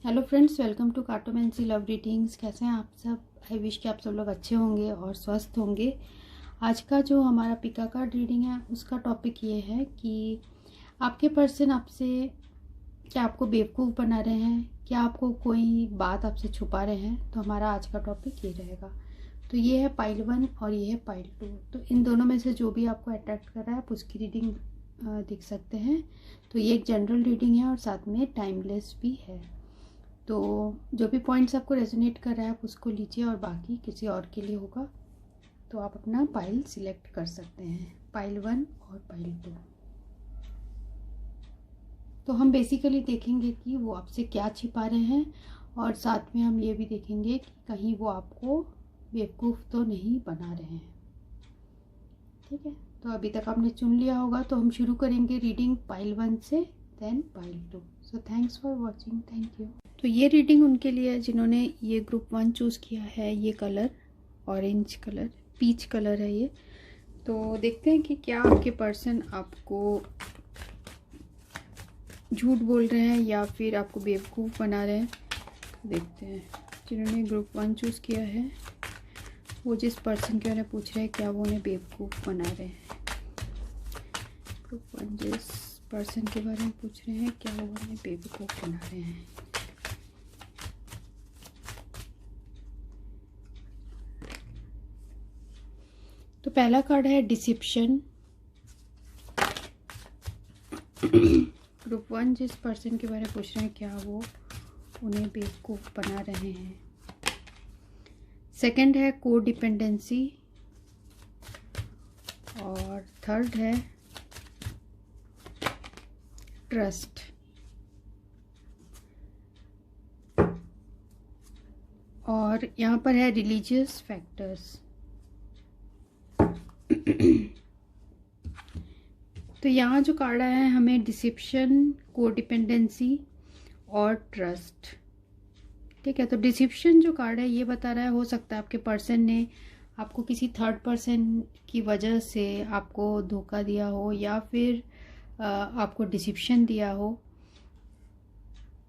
Hello friends, welcome to cartomancy love readings. कैसे हैं आप सब? आई विश कि आप सब लोग अच्छे होंगे और स्वस्थ होंगे। आज का जो हमारा पिका कार्ड रीडिंग है उसका टॉपिक ये है कि आपके पर्सन आपसे क्या आपको बेवकूफ़ बना रहे हैं, क्या आपको कोई बात आपसे छुपा रहे हैं। तो हमारा आज का टॉपिक ये रहेगा। तो ये है पाइल 1 और ये है पाइल 2। तो इन दोनों में से जो भी आपको अट्रैक्ट कर रहा है आप उसकी रीडिंग देख सकते हैं। तो ये एक जनरल रीडिंग है और साथ में टाइमलेस भी है। तो जो भी पॉइंट्स आपको रेजोनेट कर रहा है आप उसको लीजिए और बाकी किसी और के लिए होगा तो आप अपना पाइल सिलेक्ट कर सकते हैं, पाइल 1 और पाइल 2। तो हम बेसिकली देखेंगे कि वो आपसे क्या छिपा रहे हैं और साथ में हम ये भी देखेंगे कि कहीं वो आपको बेवकूफ़ तो नहीं बना रहे हैं। ठीक है, तो अभी तक आपने चुन लिया होगा तो हम शुरू करेंगे रीडिंग पाइल 1 से, then pile 2। So thanks for watching, thank you. तो ये रीडिंग उनके लिए है जिन्होंने ये ग्रुप 1 चूज़ किया है। ये colour orange colour, peach colour है ये। तो देखते हैं कि क्या आपके पर्सन आपको झूठ बोल रहे हैं या फिर आपको बेवकूफ़ बना रहे हैं। देखते हैं जिन्होंने ग्रुप 1 चूज़ किया है वो जिस पर्सन के बारे में पूछ रहे हैं क्या वो उन्हें बेवकूफ़ बना रहे हैं। ग्रुप 1 जिस पर्सन के बारे में पूछ रहे हैं क्या वो उन्हें बेवकूफ़ बना रहे हैं। तो पहला कार्ड है डिसिप्शन। ग्रुप 1 जिस पर्सन के बारे में पूछ रहे हैं क्या वो उन्हें बेवकूफ़ बना रहे हैं। सेकंड है कोडिपेंडेंसी और थर्ड है ट्रस्ट। और यहाँ पर है रिलीजियस फैक्टर्स। तो यहाँ जो कार्ड आया है हमें डिसिप्शन, कोडिपेंडेंसी और ट्रस्ट। ठीक है, तो डिसिप्शन जो कार्ड है ये बता रहा है हो सकता है आपके पर्सन ने आपको किसी थर्ड पर्सन की वजह से आपको धोखा दिया हो या फिर आपको डिसिप्शन दिया हो।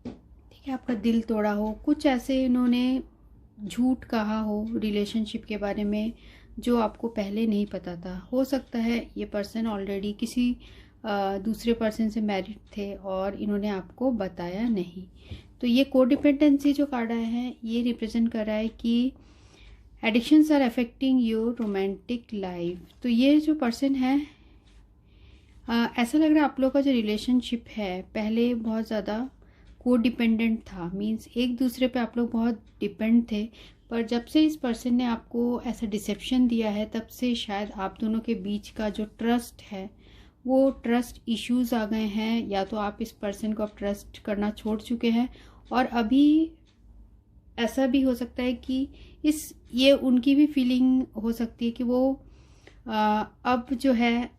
ठीक है, आपका दिल तोड़ा हो, कुछ ऐसे इन्होंने झूठ कहा हो रिलेशनशिप के बारे में जो आपको पहले नहीं पता था। हो सकता है ये पर्सन ऑलरेडी किसी दूसरे पर्सन से मैरिड थे और इन्होंने आपको बताया नहीं। तो ये कोडिपेंडेंसी जो कार्ड आया है ये रिप्रेजेंट कर रहा है कि addictions are affecting your romantic life. तो ये जो पर्सन है ऐसा लग रहा है आप लोग का जो रिलेशनशिप है पहले बहुत ज़्यादा कोडिपेंडेंट था। मींस एक दूसरे पे आप लोग बहुत डिपेंड थे, पर जब से इस पर्सन ने आपको ऐसा डिसेप्शन दिया है तब से शायद आप दोनों के बीच का जो ट्रस्ट है वो ट्रस्ट इश्यूज आ गए हैं, या तो आप इस पर्सन को अब ट्रस्ट करना छोड़ चुके हैं। और अभी ऐसा भी हो सकता है कि ये उनकी भी फीलिंग हो सकती है कि वो अब जो है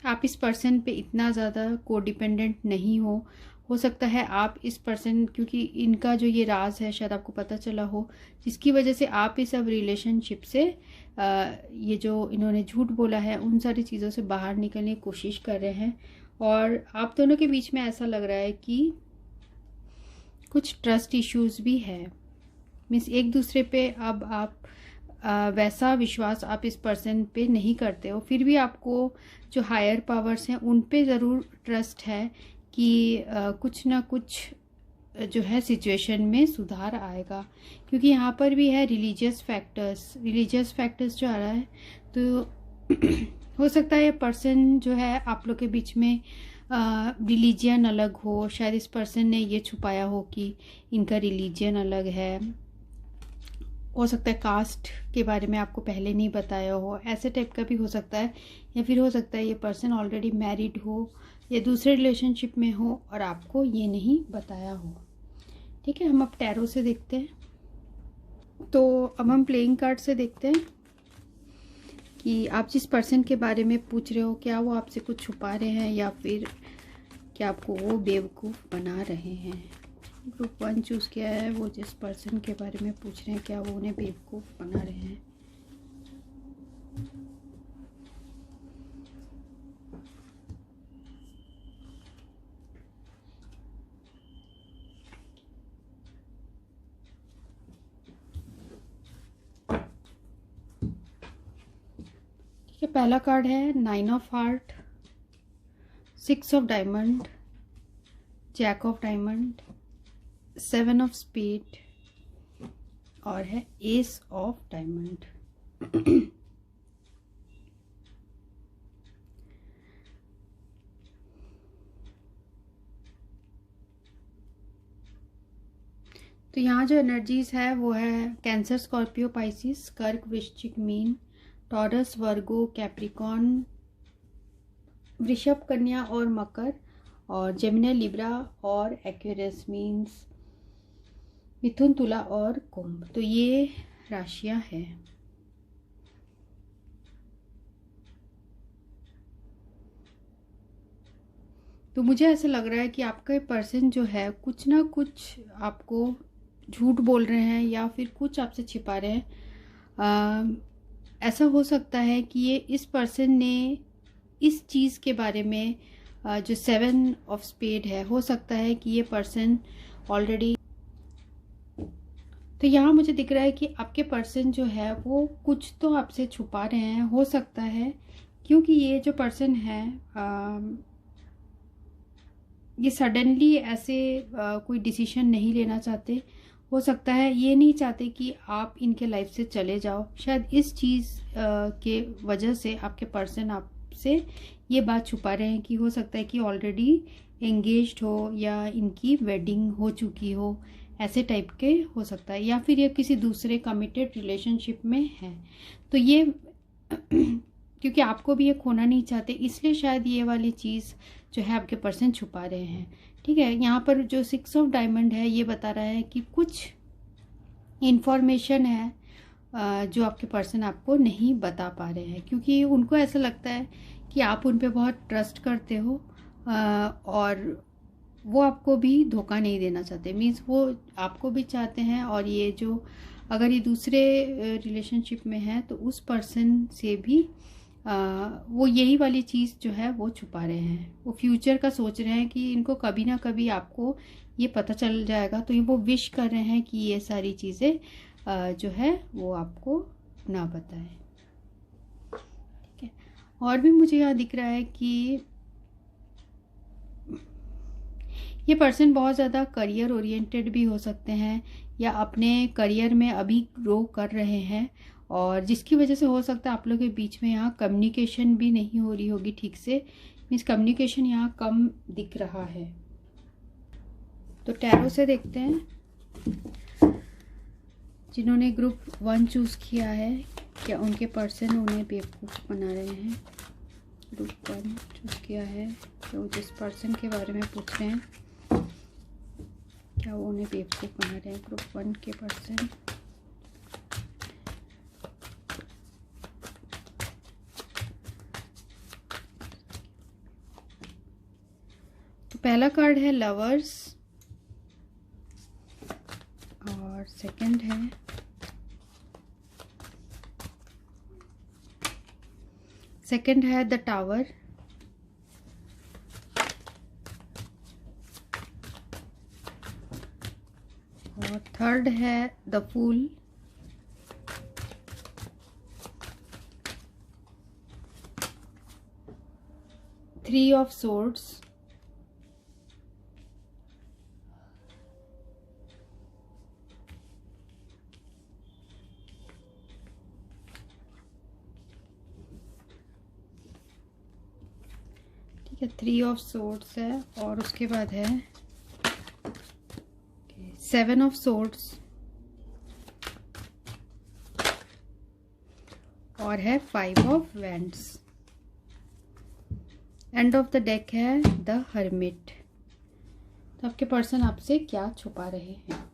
आप इस पर्सन पे इतना ज़्यादा कोडिपेंडेंट नहीं हो सकता है आप इस पर्सन, क्योंकि इनका जो ये राज है शायद आपको पता चला हो जिसकी वजह से आप इस अब रिलेशनशिप से ये जो इन्होंने झूठ बोला है उन सारी चीज़ों से बाहर निकलने की कोशिश कर रहे हैं। और आप दोनों के बीच में ऐसा लग रहा है कि कुछ ट्रस्ट इश्यूज भी है। मीन्स एक दूसरे पे अब आप वैसा विश्वास आप इस पर्सन पे नहीं करते हो, फिर भी आपको जो हायर पावर्स हैं उन पे ज़रूर ट्रस्ट है कि कुछ ना कुछ जो है सिचुएशन में सुधार आएगा। क्योंकि यहाँ पर भी है रिलीजियस फैक्टर्स जो आ रहा है। तो हो सकता है ये पर्सन जो है आप लोग के बीच में रिलीजियन अलग हो। शायद इस पर्सन ने ये छुपाया हो कि इनका रिलीजियन अलग है। हो सकता है कास्ट के बारे में आपको पहले नहीं बताया हो, ऐसे टाइप का भी हो सकता है। या फिर हो सकता है ये पर्सन ऑलरेडी मैरिड हो या दूसरे रिलेशनशिप में हो और आपको ये नहीं बताया हो। ठीक है, हम अब टैरो से देखते हैं। तो अब हम प्लेइंग कार्ड से देखते हैं कि आप जिस पर्सन के बारे में पूछ रहे हो क्या वो आपसे कुछ छुपा रहे हैं या फिर क्या आपको वो बेवकूफ़ बना रहे हैं। ग्रुप 1 चूज़ किया है, वो जिस पर्सन के बारे में पूछ रहे हैं क्या वो उन्हें बेवकूफ़ बना रहे हैं। ठीक है, पहला कार्ड है 9 of heart, 6 of diamond, jack of diamond, 7 of spade और है एस ऑफ डायमंड। तो यहाँ जो एनर्जीज है वो है कैंसर, स्कॉर्पियो, पाइसिस, कर्क, वृश्चिक, मीन, टॉरस, वर्गो, कैप्रिकॉन, वृषभ, कन्या और मकर, और जेमिनी, लिब्रा और एक्वेरियस मीन्स मिथुन, तुला और कुंभ। तो ये राशियां हैं। तो मुझे ऐसा लग रहा है कि आपका पर्सन जो है कुछ ना कुछ आपको झूठ बोल रहे हैं या फिर कुछ आपसे छिपा रहे हैं। ऐसा हो सकता है कि ये इस पर्सन ने इस चीज़ के बारे में जो 7 ऑफ स्पेड है, हो सकता है कि ये पर्सन ऑलरेडी, तो यहाँ मुझे दिख रहा है कि आपके पर्सन जो है वो कुछ तो आपसे छुपा रहे हैं। हो सकता है क्योंकि ये जो पर्सन है ये सडनली ऐसे कोई डिसीजन नहीं लेना चाहते। हो सकता है ये नहीं चाहते कि आप इनके लाइफ से चले जाओ। शायद इस चीज़ के वजह से आपके पर्सन आपसे ये बात छुपा रहे हैं कि हो सकता है कि ऑलरेडी एंगेज्ड हो या इनकी वेडिंग हो चुकी हो, ऐसे टाइप के हो सकता है, या फिर ये किसी दूसरे कमिटेड रिलेशनशिप में है। तो ये क्योंकि आपको भी ये खोना नहीं चाहते, इसलिए शायद ये वाली चीज़ जो है आपके पर्सन छुपा रहे हैं। ठीक है, यहाँ पर जो 6 ऑफ डायमंड है ये बता रहा है कि कुछ इन्फॉर्मेशन है जो आपके पर्सन आपको नहीं बता पा रहे हैं, क्योंकि उनको ऐसा लगता है कि आप उन पे बहुत ट्रस्ट करते हो और वो आपको भी धोखा नहीं देना चाहते। मीन्स वो आपको भी चाहते हैं, और ये जो अगर ये दूसरे रिलेशनशिप में है तो उस पर्सन से भी वो यही वाली चीज़ जो है वो छुपा रहे हैं। वो फ्यूचर का सोच रहे हैं कि इनको कभी ना कभी आपको ये पता चल जाएगा, तो ये वो विश कर रहे हैं कि ये सारी चीज़ें जो है वो आपको ना बताएं। ठीक है, और भी मुझे यहाँ दिख रहा है कि ये पर्सन बहुत ज़्यादा करियर ओरिएंटेड भी हो सकते हैं या अपने करियर में अभी ग्रो कर रहे हैं, और जिसकी वजह से हो सकता है आप लोगों के बीच में यहाँ कम्युनिकेशन भी नहीं हो रही होगी ठीक से। मीन्स कम्युनिकेशन यहाँ कम दिख रहा है। तो टैरो से देखते हैं जिन्होंने ग्रुप 1 चूज़ किया है, क्या उनके पर्सन उन्हें बेवकूफ़ बना रहे हैं। ग्रुप 1 चूज़ किया है, तो जिस पर्सन के बारे में पूछ रहे हैं क्या वो उन्हें बेवकूफ़ बना रहे हैं, ग्रुप 1 के पर्सन। तो पहला कार्ड है लवर्स, और सेकंड है द टावर, और थर्ड है the fool, three of swords, ठीक है, 3 ऑफ सोर्ड्स है, और उसके बाद है 7 ऑफ सोर्ड्स, और है 5 of wands. And of the deck है द हर्मिट। तो आपके पर्सन आपसे क्या छुपा रहे हैं,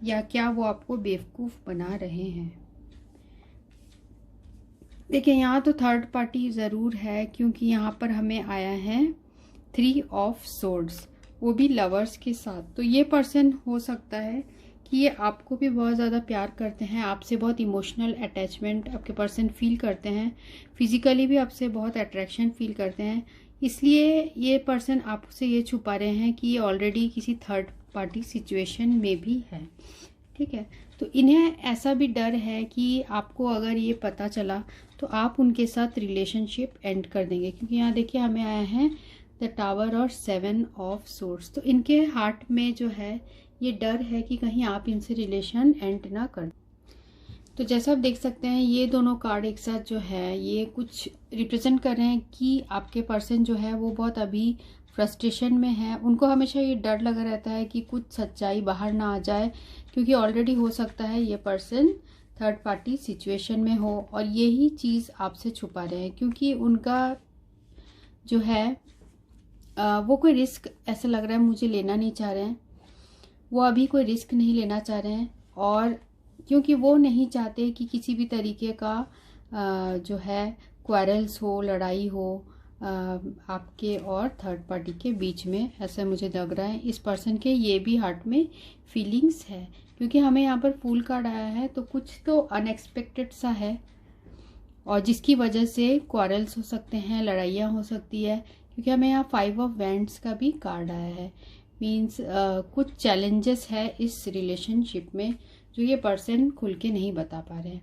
या क्या वो आपको बेवकूफ़ बना रहे हैं। देखिए यहाँ तो थर्ड पार्टी ज़रूर है, क्योंकि यहाँ पर हमें आया है 3 ऑफ सोर्ड्स, वो भी लवर्स के साथ। तो ये पर्सन हो सकता है कि ये आपको भी बहुत ज़्यादा प्यार करते हैं, आपसे बहुत इमोशनल अटैचमेंट आपके पर्सन फील करते हैं, फिजिकली भी आपसे बहुत अट्रैक्शन फील करते हैं। इसलिए ये पर्सन आपसे ये छुपा रहे हैं कि ये ऑलरेडी किसी थर्ड पार्टी सिचुएशन में भी है। ठीक है। तो इन्हें ऐसा भी डर है कि आपको अगर ये पता चला तो आप उनके साथ रिलेशनशिप एंड कर देंगे, क्योंकि यहाँ देखिए हमें आया है द टावर और 7 ऑफ सोर्स। तो इनके हार्ट में जो है ये डर है कि कहीं आप इनसे रिलेशन एंड ना कर। तो जैसा आप देख सकते हैं ये दोनों कार्ड एक साथ जो है ये कुछ रिप्रेजेंट कर रहे हैं कि आपके पर्सन जो है वो बहुत अभी फ्रस्ट्रेशन में है। उनको हमेशा ये डर लगा रहता है कि कुछ सच्चाई बाहर ना आ जाए, क्योंकि ऑलरेडी हो सकता है ये पर्सन थर्ड पार्टी सिचुएशन में हो और यही चीज़ आपसे छुपा रहे हैं, क्योंकि उनका जो है वो कोई रिस्क ऐसा लग रहा है मुझे लेना नहीं चाह रहे हैं। वो अभी कोई रिस्क नहीं लेना चाह रहे हैं, और क्योंकि वो नहीं चाहते कि किसी भी तरीके का जो है क्वारल्स हो, लड़ाई हो आपके और थर्ड पार्टी के बीच में, ऐसा मुझे लग रहा है। इस पर्सन के ये भी हार्ट में फीलिंग्स है, क्योंकि हमें यहाँ पर फूल कार्ड आया है, तो कुछ तो अनएक्सपेक्टेड सा है और जिसकी वजह से क्वारल्स हो सकते हैं, लड़ाइयाँ हो सकती है, क्योंकि हमें यहाँ 5 ऑफ वैंड्स का भी कार्ड आया है। मीन्स कुछ चैलेंजेस है इस रिलेशनशिप में जो ये पर्सन खुल के नहीं बता पा रहे हैं।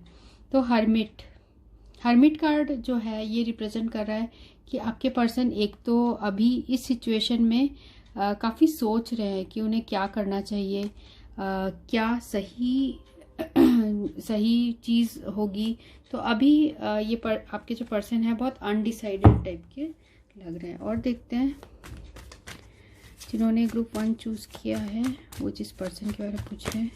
तो हर्मिट कार्ड जो है ये रिप्रेजेंट कर रहा है कि आपके पर्सन एक तो अभी इस सिचुएशन में काफ़ी सोच रहे हैं कि उन्हें क्या करना चाहिए, क्या सही चीज़ होगी। तो अभी ये आपके जो पर्सन है बहुत अनडिसाइडेड टाइप के लग रहे हैं। और देखते हैं जिन्होंने ग्रुप 1 चूज़ किया है वो जिस पर्सन के बारे में पूछ रहे हैं।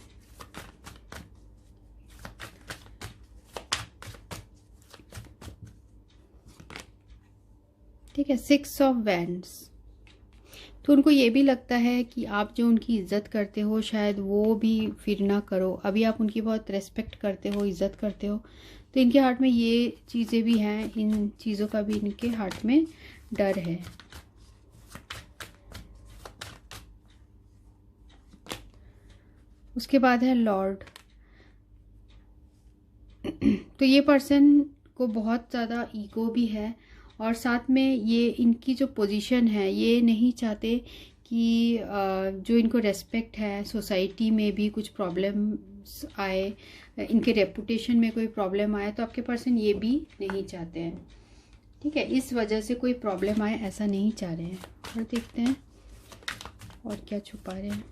ठीक है, 6 ऑफ वैंड्स। तो उनको ये भी लगता है कि आप जो उनकी इज्जत करते हो शायद वो भी फिर ना करो। अभी आप उनकी बहुत रेस्पेक्ट करते हो, इज्जत करते हो, तो इनके हार्ट में ये चीज़ें भी हैं, इन चीज़ों का भी इनके हार्ट में डर है। उसके बाद है लॉर्ड। तो ये पर्सन को बहुत ज़्यादा ईगो भी है, और साथ में ये इनकी जो पोजीशन है ये नहीं चाहते कि जो इनको रेस्पेक्ट है सोसाइटी में भी कुछ प्रॉब्लम्स आए, इनके रेपुटेशन में कोई प्रॉब्लम आए, तो आपके पर्सन ये भी नहीं चाहते हैं। ठीक है, इस वजह से कोई प्रॉब्लम आए ऐसा नहीं चाह रहे हैं। और देखते हैं और क्या छुपा रहे हैं।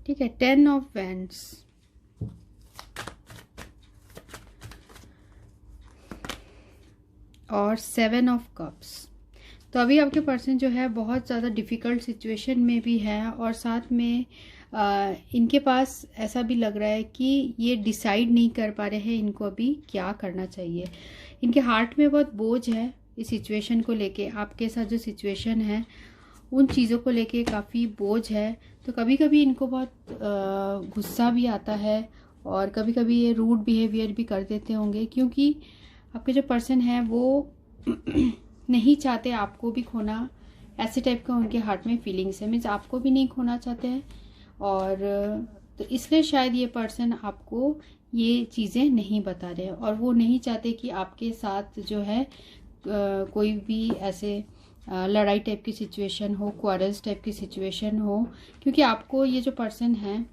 ठीक है, 10 ऑफ वैंड्स और 7 ऑफ कप्स। तो अभी आपके पर्सन जो है बहुत ज़्यादा डिफ़िकल्ट सिचुएशन में भी है, और साथ में इनके पास ऐसा भी लग रहा है कि ये डिसाइड नहीं कर पा रहे हैं इनको अभी क्या करना चाहिए। इनके हार्ट में बहुत बोझ है इस सिचुएशन को लेके, आपके साथ जो सिचुएशन है उन चीज़ों को लेके काफ़ी बोझ है। तो कभी कभी इनको बहुत गुस्सा भी आता है, और कभी कभी ये रूड बिहेवियर भी कर देते होंगे, क्योंकि आपके जो पर्सन है वो नहीं चाहते आपको भी खोना। ऐसे टाइप का उनके हार्ट में फीलिंग्स है, मीन्स आपको भी नहीं खोना चाहते हैं, और तो इसलिए शायद ये पर्सन आपको ये चीज़ें नहीं बता रहे, और वो नहीं चाहते कि आपके साथ जो है कोई भी ऐसे लड़ाई टाइप की सिचुएशन हो, क्वारल्स टाइप की सिचुएशन हो, क्योंकि आपको ये जो पर्सन है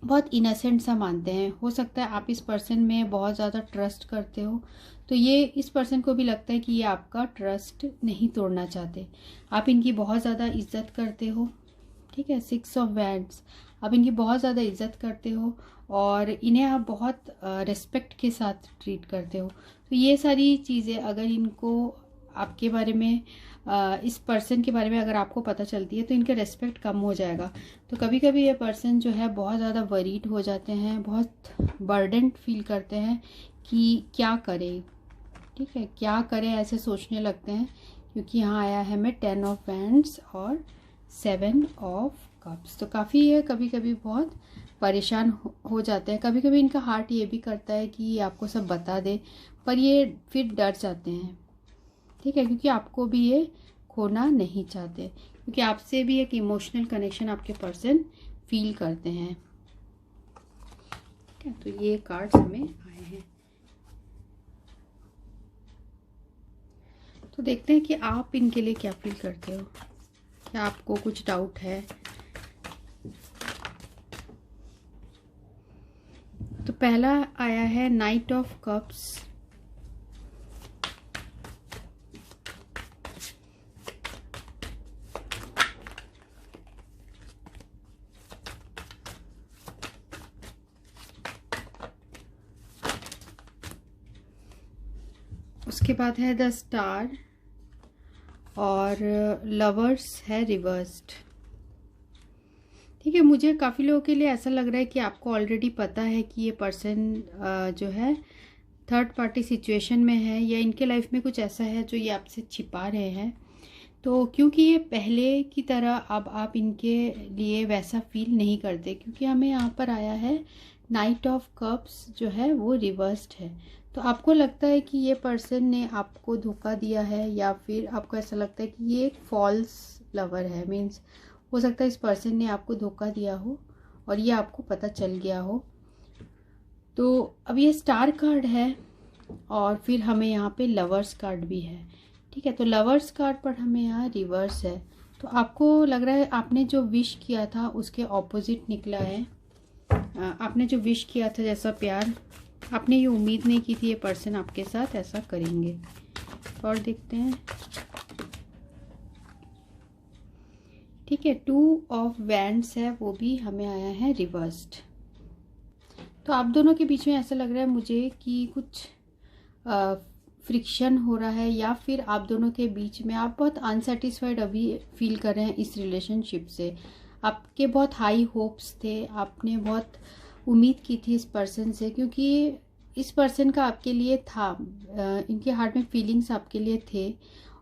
बहुत इनोसेंट सा मानते हैं। हो सकता है आप इस पर्सन में बहुत ज़्यादा ट्रस्ट करते हो, तो ये इस पर्सन को भी लगता है कि ये आपका ट्रस्ट नहीं तोड़ना चाहते, आप इनकी बहुत ज़्यादा इज्जत करते हो। ठीक है, 6 ऑफ वैंड्स, आप इनकी बहुत ज़्यादा इज्जत करते हो और इन्हें आप बहुत रिस्पेक्ट के साथ ट्रीट करते हो। तो ये सारी चीज़ें अगर इनको आपके बारे में इस पर्सन के बारे में अगर आपको पता चलती है तो इनका रेस्पेक्ट कम हो जाएगा। तो कभी कभी ये पर्सन जो है बहुत ज़्यादा वरीड हो जाते हैं, बहुत बर्डन्ड फील करते हैं कि क्या करें। ठीक है, क्या करें ऐसे सोचने लगते हैं, क्योंकि यहाँ आया है मैं 10 ऑफ वैंड्स और 7 ऑफ कप्स। तो काफ़ी है, कभी कभी बहुत परेशान हो जाते हैं। कभी कभी इनका हार्ट ये भी करता है कि आपको सब बता दे, पर ये फिर डर जाते हैं। ठीक है, क्योंकि आपको भी ये खोना नहीं चाहते, क्योंकि आपसे भी एक इमोशनल कनेक्शन आपके पर्सन फील करते हैं। ठीक है, तो ये कार्ड्स हमें आए हैं। तो देखते हैं कि आप इनके लिए क्या फील करते हो, क्या आपको कुछ डाउट है। तो पहला आया है नाइट ऑफ कप्स। उसके बाद है द स्टार और लवर्स है रिवर्स्ड। ठीक है, मुझे काफ़ी लोगों के लिए ऐसा लग रहा है कि आपको ऑलरेडी पता है कि ये पर्सन जो है थर्ड पार्टी सिचुएशन में है, या इनके लाइफ में कुछ ऐसा है जो ये आपसे छिपा रहे हैं। तो क्योंकि ये पहले की तरह अब आप इनके लिए वैसा फील नहीं करते, क्योंकि हमें यहाँ पर आया है नाइट ऑफ कप्स जो है वो रिवर्स्ड है। तो आपको लगता है कि ये पर्सन ने आपको धोखा दिया है, या फिर आपको ऐसा लगता है कि ये एक फॉल्स लवर है। मीन्स हो सकता है इस पर्सन ने आपको धोखा दिया हो और ये आपको पता चल गया हो। तो अब ये स्टार कार्ड है और फिर हमें यहाँ पे लवर्स कार्ड भी है। ठीक है, तो लवर्स कार्ड पर हमें यहाँ रिवर्स है। तो आपको लग रहा है आपने जो विश किया था उसके ऑपोजिट निकला है। आपने जो विश किया था जैसा प्यार, आपने ये उम्मीद नहीं की थी ये पर्सन आपके साथ ऐसा करेंगे। और देखते हैं। ठीक है, 2 ऑफ वैंड्स है, वो भी हमें आया है रिवर्स्ड। तो आप दोनों के बीच में ऐसा लग रहा है मुझे कि कुछ फ्रिक्शन हो रहा है, या फिर आप दोनों के बीच में आप बहुत अनसेटिस्फाइड अभी फील कर रहे हैं इस रिलेशनशिप से। आपके बहुत हाई होप्स थे, आपने बहुत उम्मीद की थी इस पर्सन से, क्योंकि इस पर्सन का आपके लिए था, इनके हार्ट में फीलिंग्स आपके लिए थे।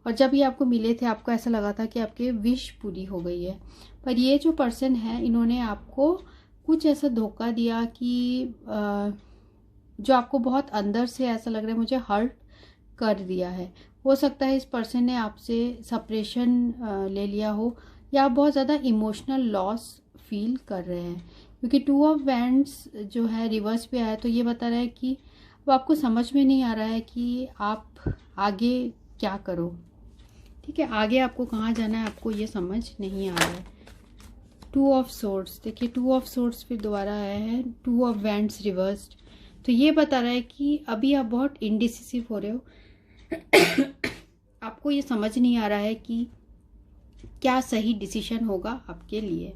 और जब ये आपको मिले थे आपको ऐसा लगा था कि आपके विश पूरी हो गई है। पर ये जो पर्सन है इन्होंने आपको कुछ ऐसा धोखा दिया कि जो आपको बहुत अंदर से ऐसा लग रहा है मुझे हर्ट कर दिया है। हो सकता है इस पर्सन ने आपसे सेपरेशन ले लिया हो, या आप बहुत ज़्यादा इमोशनल लॉस फील कर रहे हैं, क्योंकि 2 ऑफ वैंड्स जो है रिवर्स पे आया। तो ये बता रहा है कि वो आपको समझ में नहीं आ रहा है कि आप आगे क्या करो। ठीक है, आगे आपको कहाँ जाना है आपको ये समझ नहीं आ रहा है। 2 ऑफ सोर्ड्स, देखिए 2 ऑफ सोर्ड्स फिर दोबारा आया है, 2 ऑफ वैंड्स रिवर्स्ड। तो ये बता रहा है कि अभी आप बहुत इंडिसिसिव हो रहे हो। आपको ये समझ नहीं आ रहा है कि क्या सही डिसीजन होगा आपके लिए,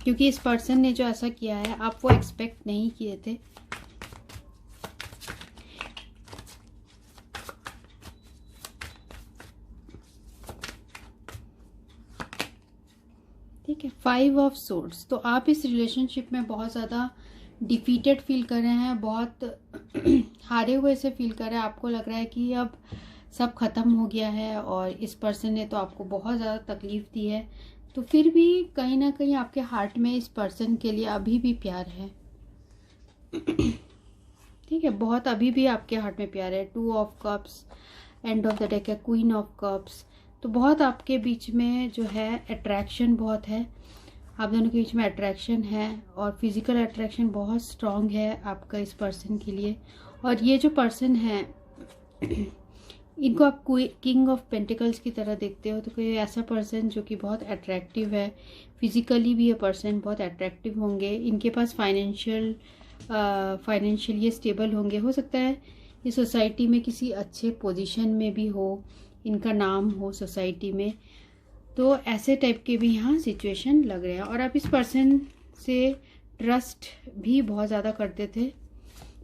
क्योंकि इस पर्सन ने जो ऐसा किया है आप वो एक्सपेक्ट नहीं किए थे। ठीक है, 5 ऑफ सोर्ड्स। तो आप इस रिलेशनशिप में बहुत ज़्यादा डिफीटेड फील कर रहे हैं, बहुत हारे हुए से फील कर रहे हैं। आपको लग रहा है कि अब सब ख़त्म हो गया है और इस पर्सन ने तो आपको बहुत ज़्यादा तकलीफ़ दी है। तो फिर भी कहीं ना कहीं आपके हार्ट में इस पर्सन के लिए अभी भी प्यार है। ठीक है, बहुत अभी भी आपके हार्ट में प्यार है। 2 of cups, and of the deck है क्वीन ऑफ कप्स। तो बहुत आपके बीच में जो है अट्रैक्शन बहुत है, आप दोनों के बीच में अट्रैक्शन है और फिजिकल अट्रैक्शन बहुत स्ट्रॉन्ग है आपका इस पर्सन के लिए। और ये जो पर्सन है इनको आप कोई किंग ऑफ पेंटिकल्स की तरह देखते हो। तो कोई ऐसा पर्सन जो कि बहुत अट्रैक्टिव है, फिजिकली भी ये पर्सन बहुत अट्रैक्टिव होंगे। इनके पास फाइनेंशियल ये स्टेबल होंगे। हो सकता है ये सोसाइटी में किसी अच्छे पोजीशन में भी हो, इनका नाम हो सोसाइटी में। तो ऐसे टाइप के भी यहाँ सिचुएशन लग रहे हैं। और आप इस पर्सन से ट्रस्ट भी बहुत ज़्यादा करते थे,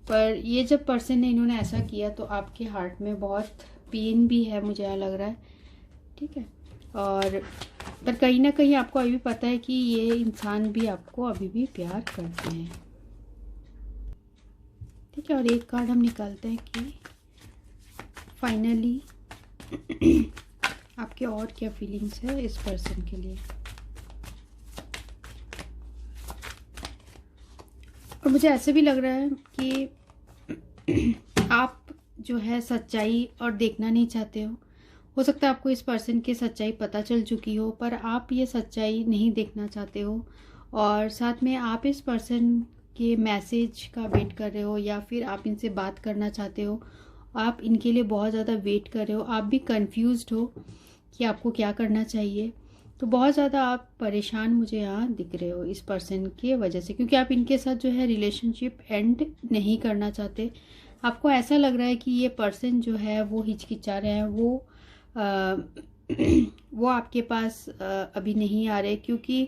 पर ये जब पर्सन ने इन्होंने ऐसा किया तो आपके हार्ट में बहुत पेन भी है, मुझे यहाँ लग रहा है। ठीक है, और पर कहीं ना कहीं आपको अभी भी पता है कि ये इंसान भी आपको अभी भी प्यार करते हैं। ठीक है, और एक कार्ड हम निकालते हैं कि फाइनली आपके और क्या फीलिंग्स है इस पर्सन के लिए। और मुझे ऐसे भी लग रहा है कि आप जो है सच्चाई और देखना नहीं चाहते हो सकता है आपको इस पर्सन की सच्चाई पता चल चुकी हो, पर आप ये सच्चाई नहीं देखना चाहते हो। और साथ में आप इस पर्सन के मैसेज का वेट कर रहे हो, या फिर आप इनसे बात करना चाहते हो आप इनके लिए बहुत ज़्यादा वेट कर रहे हो, आप भी कंफ्यूज्ड हो कि आपको क्या करना चाहिए। तो बहुत ज़्यादा आप परेशान मुझे यहाँ दिख रहे हो इस पर्सन की वजह से, क्योंकि आप इनके साथ जो है रिलेशनशिप एंड नहीं करना चाहते। आपको ऐसा लग रहा है कि ये पर्सन जो है वो हिचकिचा रहे हैं, वो आपके पास अभी नहीं आ रहे, क्योंकि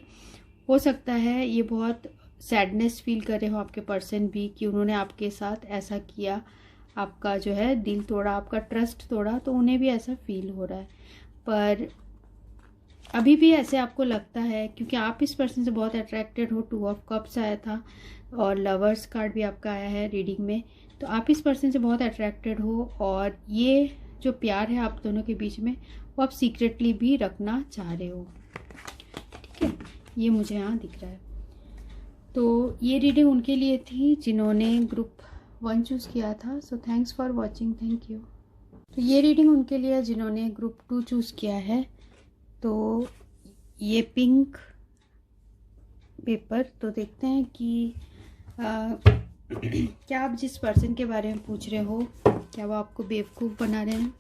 हो सकता है ये बहुत सैडनेस फील कर रहे हो आपके पर्सन भी कि उन्होंने आपके साथ ऐसा किया, आपका जो है दिल तोड़ा, आपका ट्रस्ट तोड़ा, तो उन्हें भी ऐसा फील हो रहा है। पर अभी भी ऐसे आपको लगता है, क्योंकि आप इस पर्सन से बहुत अट्रैक्टेड हो। 2 ऑफ कप्स आया था और लवर्स कार्ड भी आपका आया है रीडिंग में, तो आप इस पर्सन से बहुत अट्रैक्टेड हो और ये जो प्यार है आप दोनों के बीच में वो आप सीक्रेटली भी रखना चाह रहे हो। ठीक है, ये मुझे यहाँ दिख रहा है। तो ये रीडिंग उनके लिए थी जिन्होंने ग्रुप 1 चूज़ किया था। सो thanks for watching, thank you. तो ये रीडिंग उनके लिए जिन्होंने ग्रुप 2 चूज़ किया है। तो ये पिंक पेपर, तो देखते हैं कि क्या आप जिस पर्सन के बारे में पूछ रहे हो, क्या वो आपको बेवकूफ़ बना रहे हैं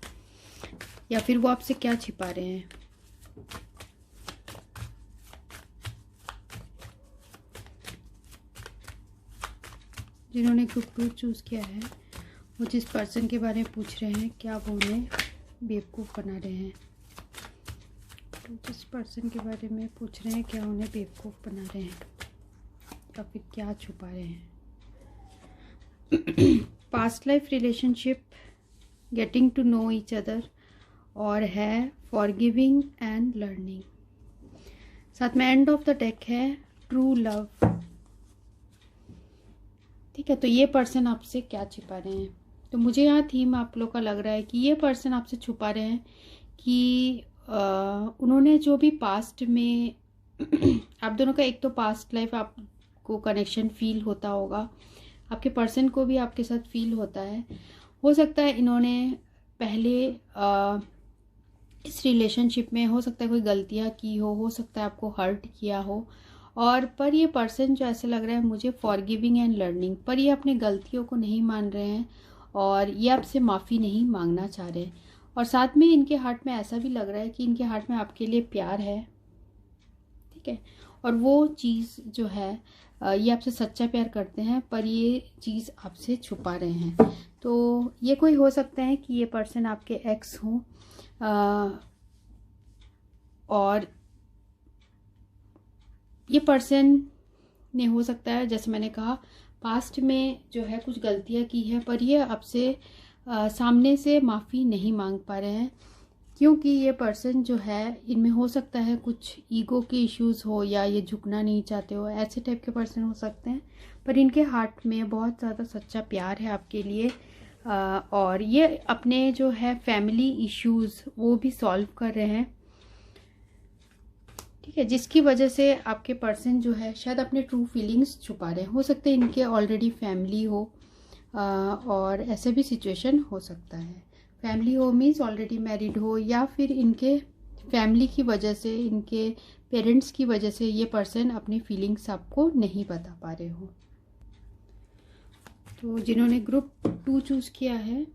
या फिर वो आपसे क्या छिपा रहे हैं। जिन्होंने ग्रुप 2 चूज़ किया है, वो जिस पर्सन के बारे में पूछ रहे हैं, क्या वो उन्हें बेवकूफ़ बना रहे हैं। तो जिस पर्सन के बारे में पूछ रहे हैं, क्या उन्हें बेवकूफ़ बना रहे हैं या फिर क्या छुपा रहे हैं। Past life relationship, getting to know each other, और है फॉरगिविंग एंड लर्निंग। साथ में एंड ऑफ द डेक है ट्रू लव। ठीक है, तो ये पर्सन आपसे क्या छिपा रहे हैं। तो मुझे यहाँ थीम आप लोग का लग रहा है कि ये पर्सन आपसे छुपा रहे हैं कि उन्होंने जो भी पास्ट में आप दोनों का एक तो पास्ट लाइफ आपको कनेक्शन फील होता होगा, आपके पर्सन को भी आपके साथ फील होता है। हो सकता है इन्होंने पहले इस रिलेशनशिप में हो सकता है कोई गलतियाँ की हो सकता है आपको हर्ट किया हो, और पर ये पर्सन जो ऐसे लग रहा है मुझे फॉरगिविंग एंड लर्निंग, पर ये अपनी गलतियों को नहीं मान रहे हैं और ये आपसे माफ़ी नहीं मांगना चाह रहे हैं। और साथ में इनके हार्ट में ऐसा भी लग रहा है कि इनके हार्ट में आपके लिए प्यार है। ठीक है, और वो चीज़ जो है ये आपसे सच्चा प्यार करते हैं, पर ये चीज़ आपसे छुपा रहे हैं। तो ये कोई हो सकता है कि ये पर्सन आपके एक्स हों, और ये पर्सन ने हो सकता है जैसे मैंने कहा पास्ट में जो है कुछ गलतियां की है, पर ये आपसे सामने से माफ़ी नहीं मांग पा रहे हैं, क्योंकि ये पर्सन जो है इनमें हो सकता है कुछ ईगो के इश्यूज़ हो या ये झुकना नहीं चाहते हो, ऐसे टाइप के पर्सन हो सकते हैं। पर इनके हार्ट में बहुत ज़्यादा सच्चा प्यार है आपके लिए, और ये अपने जो है फैमिली इश्यूज़ वो भी सॉल्व कर रहे हैं। ठीक है, जिसकी वजह से आपके पर्सन जो है शायद अपने ट्रू फीलिंग्स छुपा रहे हैं। हो सकता है इनके ऑलरेडी फैमिली हो, और ऐसे भी सिचुएशन हो सकता है। फैमिली हो मीन्स ऑलरेडी मैरिड हो, या फिर इनके फैमिली की वजह से, इनके पेरेंट्स की वजह से ये पर्सन अपनी फीलिंग्स आपको नहीं बता पा रहे हो। तो जिन्होंने ग्रुप 2 चूज़ किया है,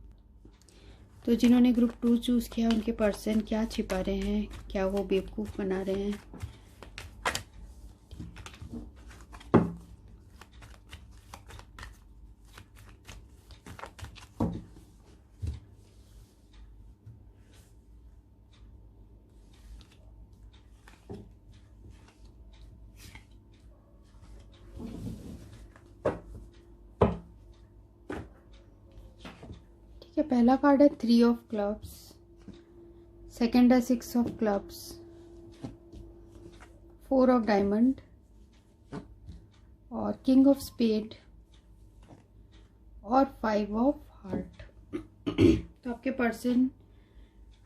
उनके पर्सन क्या छिपा रहे हैं, क्या वो बेवकूफ़ बना रहे हैं। पहला कार्ड है 3 ऑफ क्लब्स, सेकंड है 6 ऑफ क्लब्स, 4 ऑफ डायमंड और किंग ऑफ स्पेड और 5 ऑफ हार्ट। तो आपके पर्सन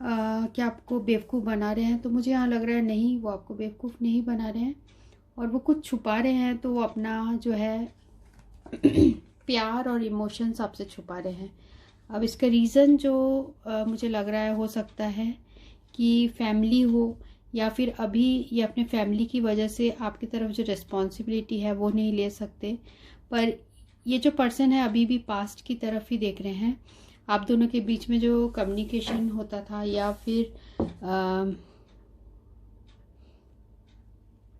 क्या आपको बेवकूफ़ बना रहे हैं? तो मुझे यहाँ लग रहा है नहीं, वो आपको बेवकूफ़ नहीं बना रहे हैं, और वो कुछ छुपा रहे हैं। तो वो अपना जो है प्यार और इमोशंस आपसे छुपा रहे हैं। अब इसका रीज़न जो मुझे लग रहा है हो सकता है कि फैमिली हो, या फिर अभी ये अपने फैमिली की वजह से आपकी तरफ जो रिस्पॉन्सिबिलिटी है वो नहीं ले सकते। पर ये जो पर्सन है अभी भी पास्ट की तरफ ही देख रहे हैं। आप दोनों के बीच में जो कम्युनिकेशन होता था या फिर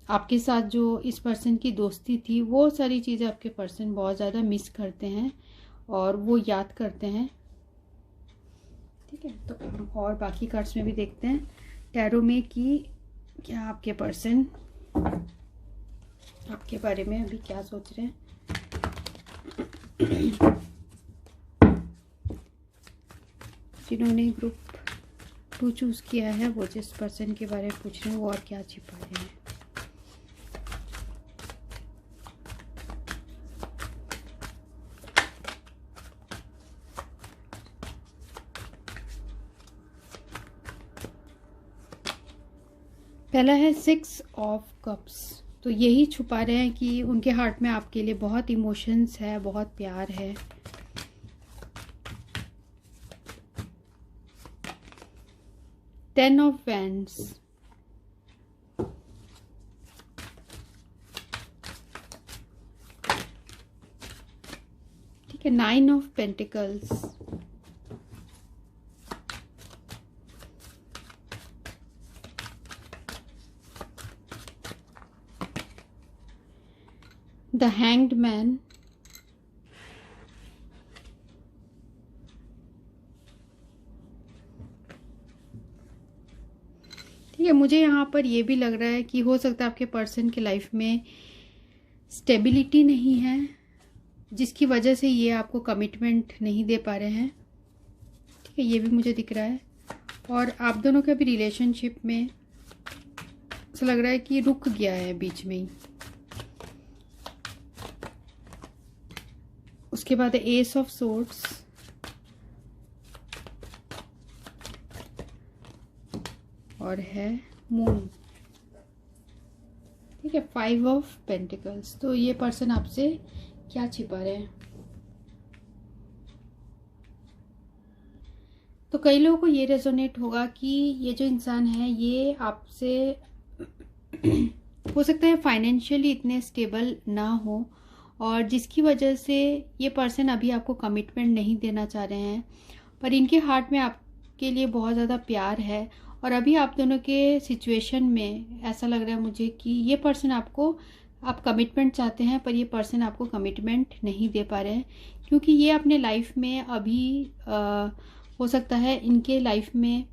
आपके साथ जो इस पर्सन की दोस्ती थी, वो सारी चीज़ें आपके पर्सन बहुत ज़्यादा मिस करते हैं और वो याद करते हैं। ठीक है, तो हम और बाकी कार्ड्स में भी देखते हैं टैरो में कि क्या आपके पर्सन आपके बारे में अभी क्या सोच रहे हैं। जिन्होंने ग्रुप 2 चूज़ किया है वो जिस पर्सन के बारे में पूछ रहे हैं वो और क्या छिपा रहे हैं। पहला है 6 ऑफ कप्स, तो यही छुपा रहे हैं कि उनके हार्ट में आपके लिए बहुत इमोशंस है, बहुत प्यार है। टेन ऑफ वैंड्स, ठीक है। 9 of pentacles, the hanged man, ठीक है। मुझे यहाँ पर ये भी लग रहा है कि हो सकता है आपके पर्सन की लाइफ में स्टेबिलिटी नहीं है, जिसकी वजह से ये आपको कमिटमेंट नहीं दे पा रहे हैं। ठीक है, ये भी मुझे दिख रहा है। और आप दोनों का भी रिलेशनशिप में ऐसा लग रहा है कि रुक गया है बीच में ही। उसके बाद एस ऑफ सोर्ड्स, और है मून, ठीक है। 5 ऑफ पेंटिकल्स, तो ये पर्सन आपसे क्या छिपा रहे हैं। तो कई लोगों को ये रेजोनेट होगा कि ये जो इंसान है ये आपसे हो सकता है फाइनेंशियली इतने स्टेबल ना हो, और जिसकी वजह से ये पर्सन अभी आपको कमिटमेंट नहीं देना चाह रहे हैं, पर इनके हार्ट में आपके लिए बहुत ज़्यादा प्यार है। और अभी आप दोनों के सिचुएशन में ऐसा लग रहा है मुझे कि ये पर्सन आप कमिटमेंट चाहते हैं, पर ये पर्सन आपको कमिटमेंट नहीं दे पा रहे हैं, क्योंकि ये अपने लाइफ में अभी हो सकता है इनके लाइफ में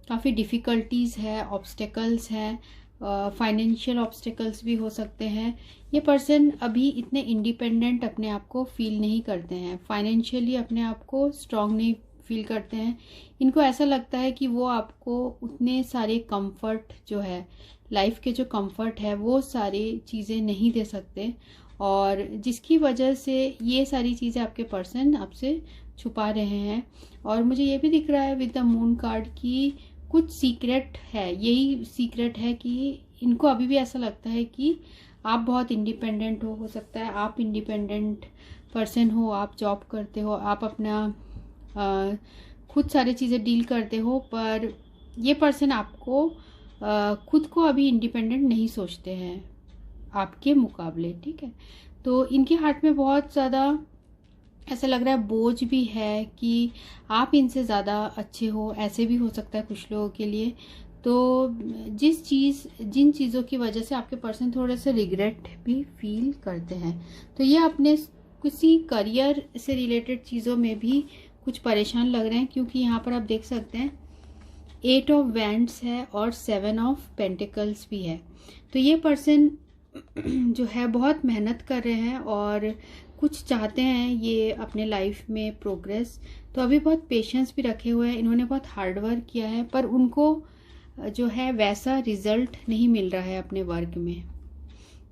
काफ़ी डिफ़िकल्टीज़ है, ऑब्स्टेकल्स हैं, फाइनेंशियल ऑब्स्टेकल्स भी हो सकते हैं। ये पर्सन अभी इतने इंडिपेंडेंट अपने आप को फील नहीं करते हैं, फाइनेंशियली अपने आप को स्ट्रांग नहीं फील करते हैं। इनको ऐसा लगता है कि वो आपको उतने सारे कंफर्ट जो है, लाइफ के जो कंफर्ट है, वो सारी चीज़ें नहीं दे सकते, और जिसकी वजह से ये सारी चीज़ें आपके पर्सन आपसे छुपा रहे हैं। और मुझे ये भी दिख रहा है विद द मून कार्ड की कुछ सीक्रेट है। यही सीक्रेट है कि इनको अभी भी ऐसा लगता है कि आप बहुत इंडिपेंडेंट हो सकता है आप इंडिपेंडेंट पर्सन हो, आप जॉब करते हो, आप अपना खुद सारी चीज़ें डील करते हो, पर ये पर्सन आपको खुद को अभी इंडिपेंडेंट नहीं सोचते हैं आपके मुकाबले। ठीक है, तो इनके हार्ट में बहुत ज़्यादा ऐसा लग रहा है बोझ भी है कि आप इनसे ज़्यादा अच्छे हो, ऐसे भी हो सकता है कुछ लोगों के लिए। तो जिन चीज़ों की वजह से आपके पर्सन थोड़े से रिग्रेट भी फील करते हैं, तो ये अपने किसी करियर से रिलेटेड चीज़ों में भी कुछ परेशान लग रहे हैं, क्योंकि यहाँ पर आप देख सकते हैं 8 ऑफ वैंड्स है और 7 ऑफ पेंटिकल्स भी है। तो ये पर्सन जो है बहुत मेहनत कर रहे हैं और कुछ चाहते हैं ये अपने लाइफ में प्रोग्रेस, तो अभी बहुत पेशेंस भी रखे हुए हैं, इन्होंने बहुत हार्ड वर्क किया है, पर उनको जो है वैसा रिजल्ट नहीं मिल रहा है अपने वर्क में।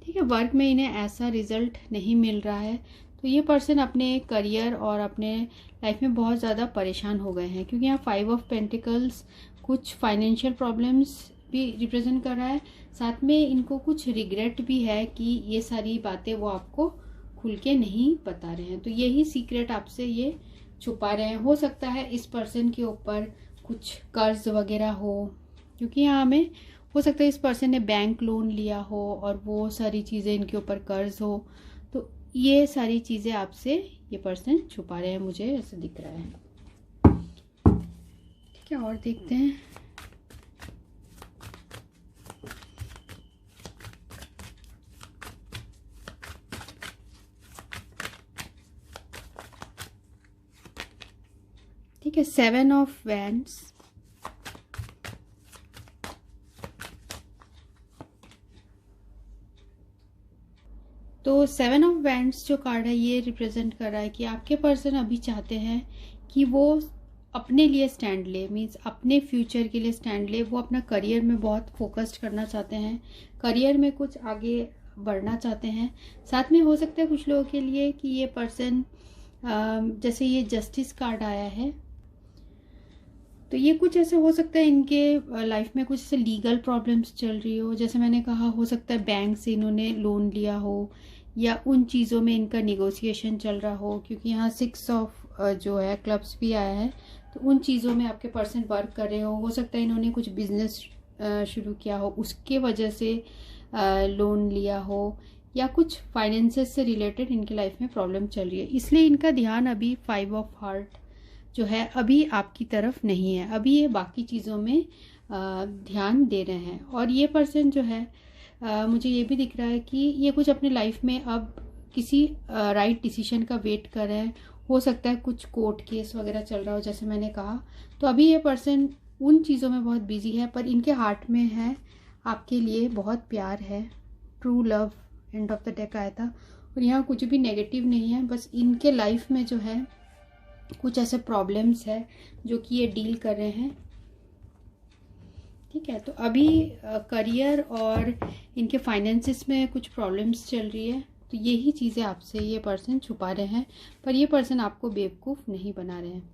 ठीक है, वर्क में इन्हें ऐसा रिजल्ट नहीं मिल रहा है, तो ये पर्सन अपने करियर और अपने लाइफ में बहुत ज़्यादा परेशान हो गए हैं, क्योंकि यहाँ 5 ऑफ पेंटिकल्स कुछ फाइनेंशियल प्रॉब्लम्स भी रिप्रेजेंट कर रहा है, साथ में इनको कुछ रिग्रेट भी है कि ये सारी बातें वो आपको खुल के नहीं बता रहे हैं, तो यही सीक्रेट आपसे ये छुपा रहे हैं। हो सकता है इस पर्सन के ऊपर कुछ कर्ज वगैरह हो, क्योंकि यहाँ हमें हो सकता है इस पर्सन ने बैंक लोन लिया हो और वो सारी चीज़ें इनके ऊपर कर्ज हो, तो ये सारी चीज़ें आपसे ये पर्सन छुपा रहे हैं, मुझे ऐसा दिख रहा है। ठीक है, और देखते हैं। ठीक है, 7 ऑफ वैंड्स, तो 7 ऑफ वैंड्स जो कार्ड है ये रिप्रेजेंट कर रहा है कि आपके पर्सन अभी चाहते हैं कि वो अपने लिए स्टैंड ले, मीन्स अपने फ्यूचर के लिए स्टैंड ले। वो अपना करियर में बहुत फोकस्ड करना चाहते हैं, करियर में कुछ आगे बढ़ना चाहते हैं। साथ में हो सकता है कुछ लोगों के लिए कि ये पर्सन, जैसे ये जस्टिस कार्ड आया है, तो ये कुछ ऐसे हो सकता है इनके लाइफ में कुछ ऐसे लीगल प्रॉब्लम्स चल रही हो। जैसे मैंने कहा, हो सकता है बैंक से इन्होंने लोन लिया हो या उन चीज़ों में इनका निगोशिएशन चल रहा हो, क्योंकि यहाँ 6 ऑफ जो है क्लब्स भी आया है। तो उन चीज़ों में आपके पर्सन वर्क कर रहे हो सकता है इन्होंने कुछ बिजनेस शुरू किया हो, उसके वजह से लोन लिया हो, या कुछ फाइनेंसेस से रिलेटेड इनकी लाइफ में प्रॉब्लम चल रही है। इसलिए इनका ध्यान अभी 5 ऑफ हार्ट जो है अभी आपकी तरफ नहीं है, अभी ये बाकी चीज़ों में ध्यान दे रहे हैं। और ये पर्सन जो है, मुझे ये भी दिख रहा है कि ये कुछ अपने लाइफ में अब किसी राइट डिसीजन का वेट कर रहे हैं। हो सकता है कुछ कोर्ट केस वगैरह चल रहा हो, जैसे मैंने कहा। तो अभी ये पर्सन उन चीज़ों में बहुत बिजी है, पर इनके हार्ट में है आपके लिए बहुत प्यार है। True love and of the deck आया था, और यहाँ कुछ भी नेगेटिव नहीं है, बस इनके लाइफ में जो है कुछ ऐसे प्रॉब्लम्स है जो कि ये डील कर रहे हैं। ठीक है, तो अभी करियर और इनके फाइनेंसेस में कुछ प्रॉब्लम्स चल रही है, तो यही चीज़ें आपसे ये पर्सन छुपा रहे हैं, पर ये पर्सन आपको बेवकूफ़ नहीं बना रहे हैं।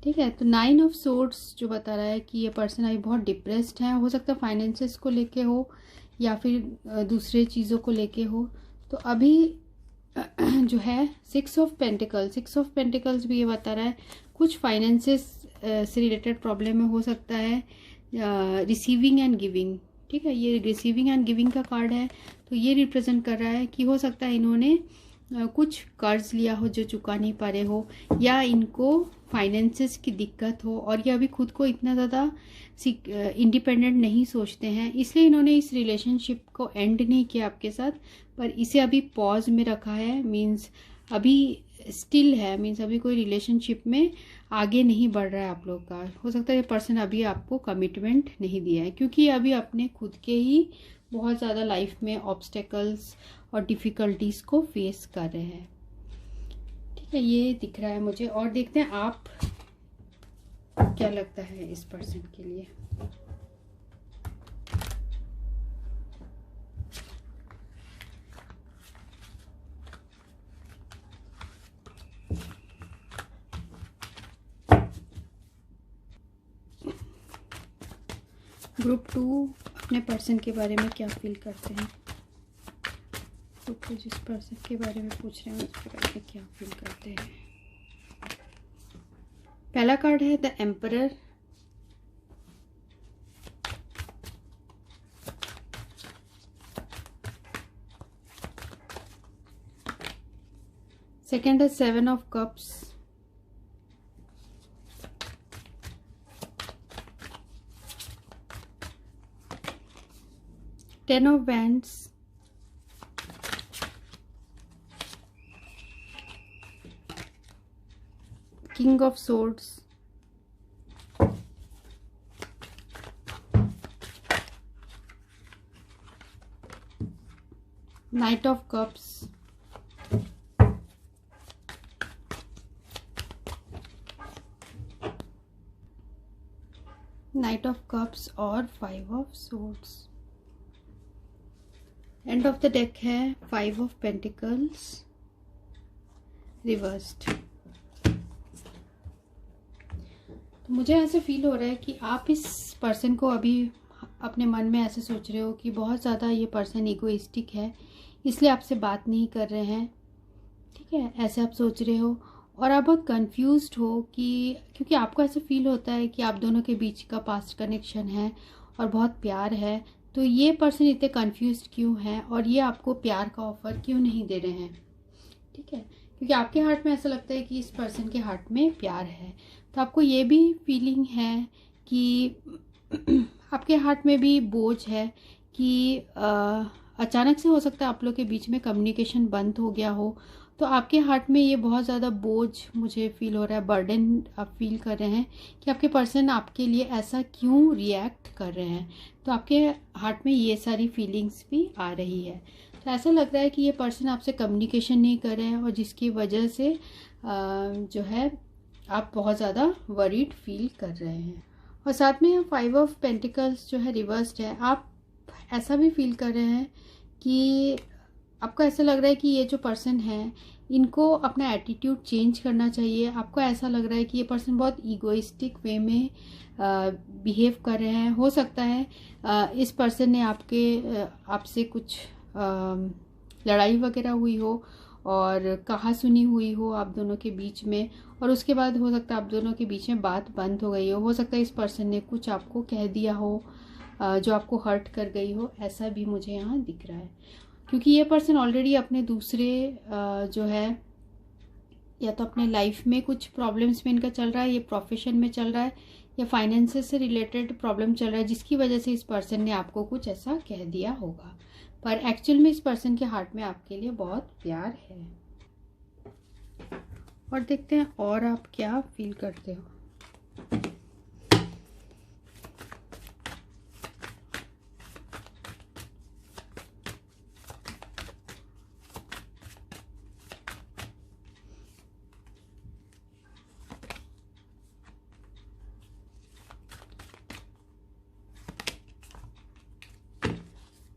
ठीक है, तो 9 ऑफ सोर्ड्स जो बता रहा है कि ये पर्सन अभी बहुत डिप्रेस्ड है। हो सकता है फाइनेंसेस को लेके हो या फिर दूसरे चीज़ों को लेके हो। तो अभी जो है 6 ऑफ पेंटिकल्स भी ये बता रहा है कुछ फाइनेंसेस से रिलेटेड प्रॉब्लम में हो सकता है रिसीविंग एंड गिविंग। ठीक है, ये रिसीविंग एंड गिविंग का कार्ड है, तो ये रिप्रेजेंट कर रहा है कि हो सकता है इन्होंने कुछ कर्ज लिया हो जो चुका नहीं पा रहे हो, या इनको फाइनेंसेस की दिक्कत हो, और ये अभी खुद को इतना ज़्यादा इंडिपेंडेंट नहीं सोचते हैं, इसलिए इन्होंने इस रिलेशनशिप को एंड नहीं किया आपके साथ, पर इसे अभी पॉज में रखा है। मीन्स अभी स्टिल है, मीन्स अभी कोई रिलेशनशिप में आगे नहीं बढ़ रहा है आप लोग का। हो सकता है ये पर्सन अभी आपको कमिटमेंट नहीं दिया है, क्योंकि अभी अपने खुद के ही बहुत ज़्यादा लाइफ में ऑब्स्टेकल्स और डिफ़िकल्टीज़ को फेस कर रहे हैं। ठीक है, ये दिख रहा है मुझे। और देखते हैं आप क्या लगता है इस पर्सन के लिए। ग्रुप 2 अपने पर्सन के बारे में क्या फील करते हैं, ग्रुप 2 जिस पर्सन के बारे में पूछ रहे हैं उसके बारे में क्या फील करते हैं। पहला कार्ड है द एम्परर, सेकेंड है 7 of cups, Ten of Wands, King of Swords, Knight of Cups, Knight of Cups और 5 of Swords। And of the deck है 5 ऑफ पेंटिकल्स रिवर्स्ड। तो मुझे ऐसे फील हो रहा है कि आप इस पर्सन को अभी अपने मन में ऐसे सोच रहे हो कि बहुत ज़्यादा ये पर्सन इगोइस्टिक है, इसलिए आपसे बात नहीं कर रहे हैं। ठीक है, ऐसे आप सोच रहे हो, और आप बहुत कंफ्यूज्ड हो कि क्योंकि आपको ऐसे फील होता है कि आप दोनों के बीच का पास्ट कनेक्शन है और बहुत प्यार है। तो ये पर्सन इतने कंफ्यूज्ड क्यों है और ये आपको प्यार का ऑफर क्यों नहीं दे रहे हैं। ठीक है, क्योंकि आपके हार्ट में ऐसा लगता है कि इस पर्सन के हार्ट में प्यार है। तो आपको ये भी फीलिंग है कि आपके हार्ट में भी बोझ है कि अचानक से हो सकता है आप लोग के बीच में कम्युनिकेशन बंद हो गया हो, तो आपके हार्ट में ये बहुत ज़्यादा बोझ मुझे फील हो रहा है, बर्डन आप फील कर रहे हैं कि आपके पर्सन आपके लिए ऐसा क्यों रिएक्ट कर रहे हैं। तो आपके हार्ट में ये सारी फीलिंग्स भी आ रही है। तो ऐसा लग रहा है कि ये पर्सन आपसे कम्युनिकेशन नहीं कर रहे हैं और जिसकी वजह से जो है आप बहुत ज़्यादा वरीड फील कर रहे हैं। और साथ में यहाँ 5 ऑफ पेंटिकल्स जो है रिवर्स्ड है। आप ऐसा भी फील कर रहे हैं कि आपको ऐसा लग रहा है कि ये जो पर्सन है इनको अपना एटीट्यूड चेंज करना चाहिए। आपको ऐसा लग रहा है कि ये पर्सन बहुत ईगोइस्टिक वे में बिहेव कर रहे हैं। हो सकता है इस पर्सन ने आपसे कुछ लड़ाई वगैरह हुई हो और कहा सुनी हुई हो आप दोनों के बीच में, और उसके बाद हो सकता है आप दोनों के बीच में बात बंद हो गई हो सकता है इस पर्सन ने कुछ आपको कह दिया हो जो आपको हर्ट कर गई हो। ऐसा भी मुझे यहाँ दिख रहा है, क्योंकि ये पर्सन ऑलरेडी अपने दूसरे जो है या तो अपने लाइफ में कुछ प्रॉब्लम्स में इनका चल रहा है, ये प्रोफेशन में चल रहा है या फाइनेंसेस से रिलेटेड प्रॉब्लम चल रहा है, जिसकी वजह से इस पर्सन ने आपको कुछ ऐसा कह दिया होगा। पर एक्चुअल में इस पर्सन के हार्ट में आपके लिए बहुत प्यार है। और देखते हैं और आप क्या फील करते हो।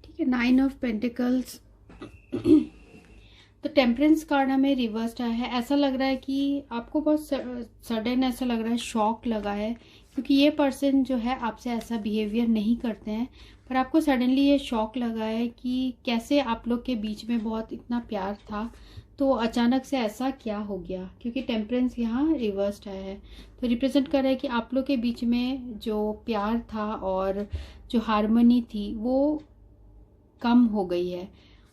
ठीक है, 9 ऑफ पेंटिकल्स। तो टेम्परेंस कार्ड हमें रिवर्स्ड आया है। ऐसा लग रहा है कि आपको बहुत सडन ऐसा लग रहा है, शॉक लगा है, क्योंकि ये पर्सन जो है आपसे ऐसा बिहेवियर नहीं करते हैं, पर आपको सडनली ये शॉक लगा है कि कैसे आप लोग के बीच में बहुत इतना प्यार था तो अचानक से ऐसा क्या हो गया, क्योंकि टेम्परेंस यहाँ रिवर्स्ड आया है। तो रिप्रेजेंट कर रहा है कि आप लोग के बीच में जो प्यार था और जो हार्मनी थी वो कम हो गई है।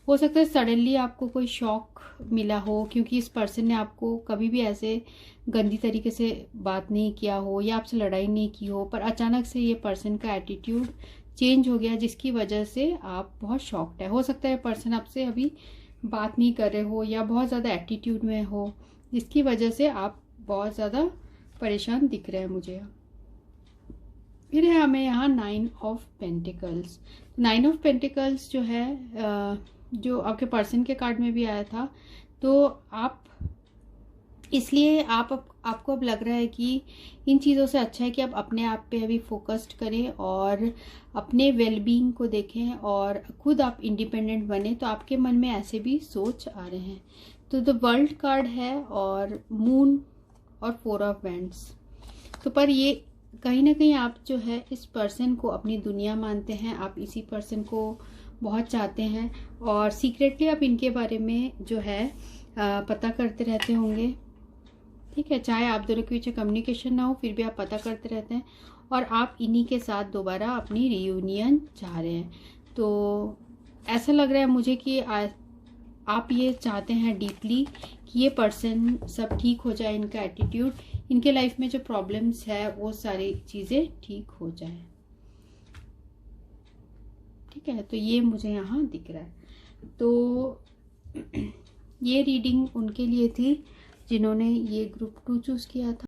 हो सकता है सडनली आपको कोई शॉक मिला हो, क्योंकि इस पर्सन ने आपको कभी भी ऐसे गंदी तरीके से बात नहीं किया हो या आपसे लड़ाई नहीं की हो, पर अचानक से ये पर्सन का एटीट्यूड चेंज हो गया, जिसकी वजह से आप बहुत शॉक्ड है। हो सकता है पर्सन आपसे अभी बात नहीं कर रहे हो या बहुत ज़्यादा एटीट्यूड में हो, जिसकी वजह से आप बहुत ज़्यादा परेशान दिख रहे हैं मुझे। फिर है हमें यहाँ 9 ऑफ पेंटिकल्स। 9 ऑफ पेंटिकल्स जो है जो आपके पर्सन के कार्ड में भी आया था, तो आप इसलिए आपको अब लग रहा है कि इन चीज़ों से अच्छा है कि आप अपने आप पे अभी फोकस्ड करें और अपने वेलबींग को देखें और खुद आप इंडिपेंडेंट बने। तो आपके मन में ऐसे भी सोच आ रहे हैं। तो द वर्ल्ड कार्ड है और मून और 4 ऑफ वैंड्स। तो पर ये कहीं ना कहीं आप जो है इस पर्सन को अपनी दुनिया मानते हैं, आप इसी पर्सन को बहुत चाहते हैं और सीक्रेटली आप इनके बारे में जो है पता करते रहते होंगे। ठीक है, चाहे आप दोनों के बीच कम्युनिकेशन ना हो फिर भी आप पता करते रहते हैं और आप इन्हीं के साथ दोबारा अपनी रियूनियन चाह रहे हैं। तो ऐसा लग रहा है मुझे कि आप ये चाहते हैं डीपली कि ये पर्सन सब ठीक हो जाए, इनका एटीट्यूड, इनके लाइफ में जो प्रॉब्लम्स है वो सारी चीज़ें ठीक हो जाए। ठीक है, तो ये मुझे यहाँ दिख रहा है। तो ये रीडिंग उनके लिए थी जिन्होंने ये ग्रुप 2 चूज़ किया था।